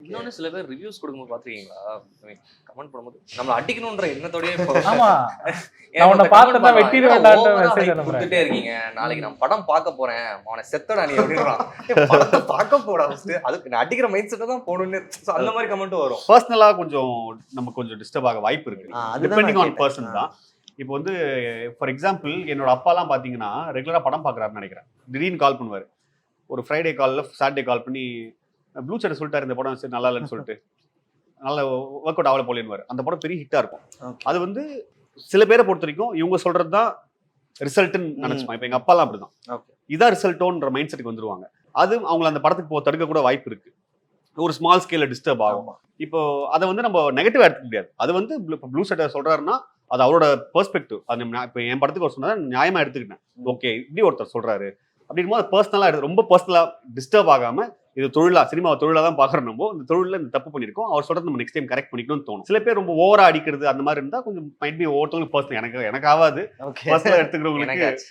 இன்னொன்னு சில பேர் ரிவ்யூஸ் கொடுக்கும்போது பாத்துருக்கீங்களா, கமெண்ட் பண்ணும்போது நம்மள அடிக்கணும்ன்ற எண்ணத்தோடயே ஆமா நான் உன்னை பார்த்தா வெட்டிடுவேன்டான்ற மெசேஜ் அனுப்புறேன். கொடுத்துட்டே இருக்கீங்க, நாளைக்கு நான் படம் பார்க்க போறேன், அவனை செத்தடா நீ அப்படின்றான். படத்தை பார்க்க போடா ஃபர்ஸ்ட், அதுக்கு நான் அடிக்கிற மைண்ட் செட்டை தான் போகணும்னு. அந்த மாதிரி கமெண்ட்டும் வரும். பர்சனலா கொஞ்சம் நம்ம கொஞ்சம் டிஸ்டர்ப் ஆக வாய்ப்பு இருக்கு, டிபெண்டிங் ஆன் பர்சன் தான். இப்போ வந்து ஃபார் எக்ஸாம்பிள் என்னோட அப்பாலாம் பார்த்தீங்கன்னா ரெகுலராக படம் பார்க்குறாருன்னு நினைக்கிறேன். திடீர்னு கால் பண்ணுவார், ஒரு ஃப்ரைடே காலில் சாட்டர்டே கால் பண்ணி ப்ளூ சட்டை சொல்லிட்டாரு இந்த படம் சரி நல்லா இல்லைன்னு சொல்லிட்டு, நல்ல ஒர்க் அவுட் ஆகல போலேன்னு. அந்த படம் பெரிய ஹிட்டாக இருக்கும். அது வந்து சில பேரை பொறுத்த வரைக்கும் இவங்க சொல்கிறது தான் ரிசல்ட்டுன்னு நினச்சிப்பாங்க. இப்போ எங்கள் அப்பாலாம் அப்படி தான், இதான் ரிசல்ட்டோன்ற மைண்ட் செட்டுக்கு வந்துருவாங்க. அது அவங்கள அந்த படத்துக்கு தடுக்க கூட வாய்ப்பு இருக்குது. ஒரு ஸ்மால் ஸ்கேலில் டிஸ்டர்ப் ஆகும். இப்போ அதை வந்து நம்ம நெகட்டிவாக எடுத்துக்க முடியாது. அது வந்து ப்ளூ சட்டை சொல்கிறாருன்னா அது அவரோட பெர்ஸ்பெக்டிவ். அது இப்போ என் படத்துக்கு ஒரு சொன்னா நியாயமா எடுத்துக்கிட்டேன். ஓகே இப்படி ஒருத்தர் சொல்றாரு அப்படின் போது பர்சனலா ரொம்ப பர்சனலா டிஸ்டர்ப் ஆகாம இது தொழிலா சினிமாவை தொழிலா தான் பாக்குறோம். நம்ம இந்த தொழில இந்த தப்பு பண்ணிருக்கோம், அவர் சொல்றது நம்ம நெக்ஸ்ட் டைம் கரெக்ட் பண்ணிக்கணும்னு தோணும். சில பேர் ரொம்ப ஓவரா அடிக்கிறது அந்த மாதிரி இருந்தா கொஞ்சம் மைட் பி ஒவ்வொருத்தவங்களுக்கு பர்சனல் எனக்கு ஆகாது. பர்சனலா எடுத்துக்கிறவங்களுக்கு